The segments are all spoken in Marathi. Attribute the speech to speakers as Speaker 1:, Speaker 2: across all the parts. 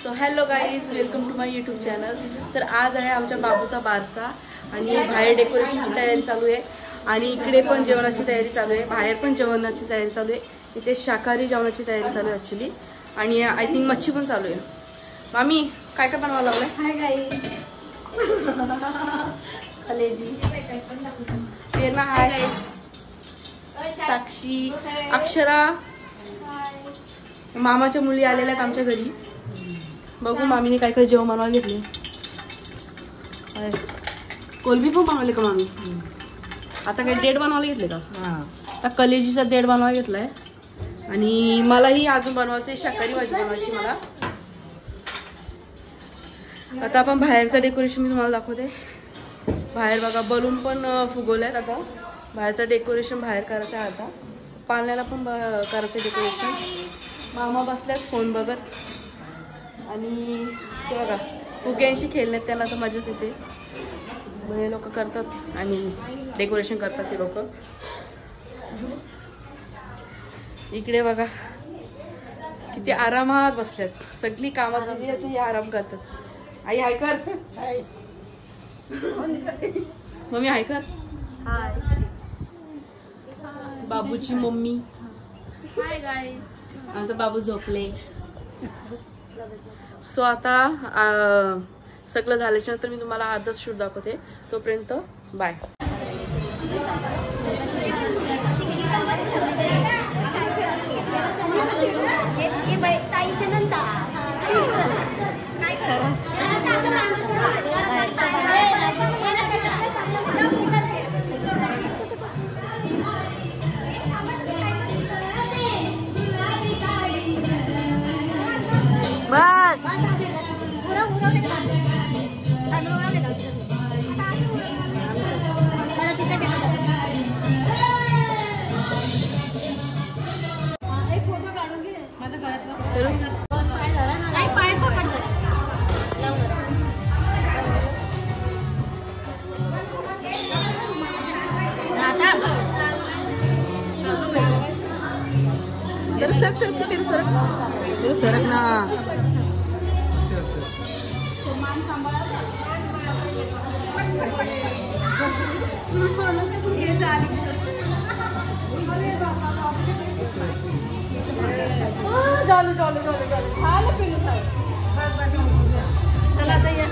Speaker 1: So hello guys, welcome to my YouTube channel. तर आज आहे आमच्या बाबूचा बारसा आणि बाहेर डेकोरेशनची तयारी चालू आहे आणि इकडे पण जेवणाची तयारी चालू आहे, बाहेर पण जेवणाची तयारी चालू आहे। इथे शाकाहारी जेवणाची तयारी चालू आहे ॲक्च्युली आणि आय थिंक मच्छी पण चालू आहे। मामी काय काय बनवायला लागलंय?
Speaker 2: हाय गाईज,
Speaker 1: कलेजी प्रेरणा, हाय गाईज, साक्षी, अक्षरा, मामाच्या मुली आलेल्या आहेत आमच्या घरी। बघू मामीने काय काय जेवण बनवायला घेतले। कोलबी पण बनवले का मामी? आता काय डेट बनवायला घेतले का? आता कलेजीचा डेट बनवायला घेतलाय आणि मलाही अजून बनवायचं शाकाहारी भाजी बनवायची मला। आता आपण बाहेरचं डेकोरेशन मी तुम्हाला दाखवते। बाहेर बघा बलून पण फुगवलेत। आता बाहेरचं डेकोरेशन बाहेर करायचं आहे, आता पाळण्याला पण करायचं डेकोरेशन। मामा बसल्यात फोन बघत आणि ते बघा फुग्यांशी खेळण्यात त्यांना तर मजाच येते। हे लोक करतात आणि डेकोरेशन करतात ते लोक। इकडे बघा किती आरामात बसल्यात, सगळी कामात हे आराम करतात। आई हाय कर, मम्मी हाय कर,
Speaker 2: हाय
Speaker 1: बाबूची मम्मी,
Speaker 2: हाय गाईज।
Speaker 1: आमचा बाबू झोपले। सो आता सगळं झाल्याच्या नंतर मी तुम्हाला अर्धच शूट दाखवते, तोपर्यंत बाय। सरक सरक सरक तिथे सरक सरक ना। चालू चालू चालू चालू चला आता ये।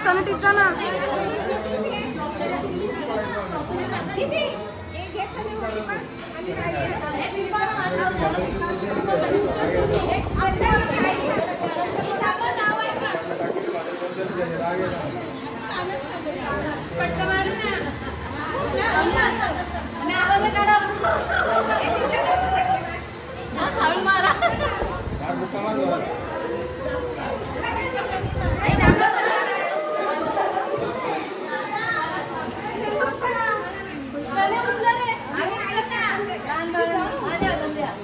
Speaker 1: चला टिका ना।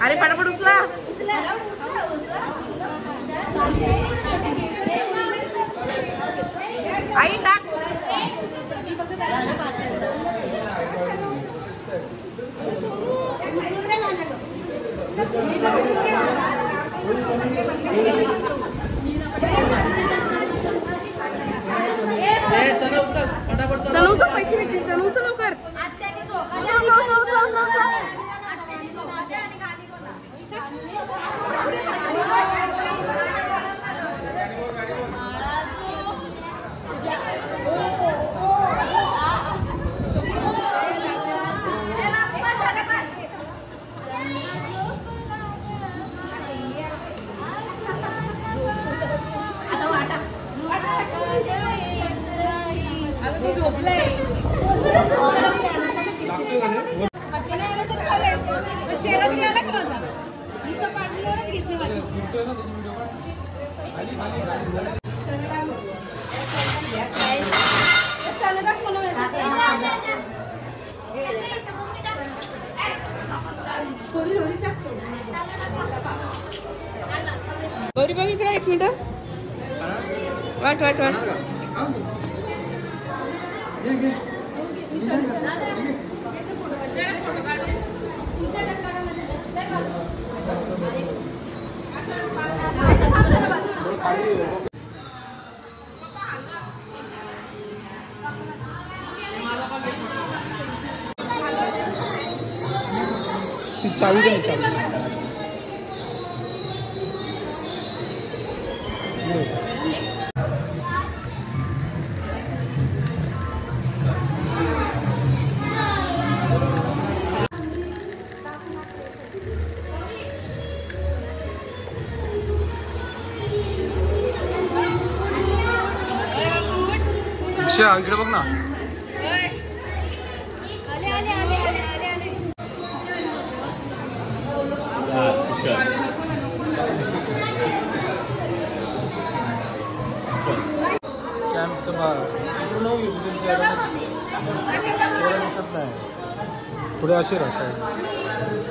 Speaker 1: अरे पटापट उचला। आई टाक। चला उचल पटापट, चला उचल, पैसे भेटतील, चला उचल लवकर। चेहरा गौरी बघ इकडे 1 मिनिट वाट वाट वाट
Speaker 3: चावी दे चावी इकडे बघ ना कॅम्प दिसत नाही पुढे असे रस्ता आहे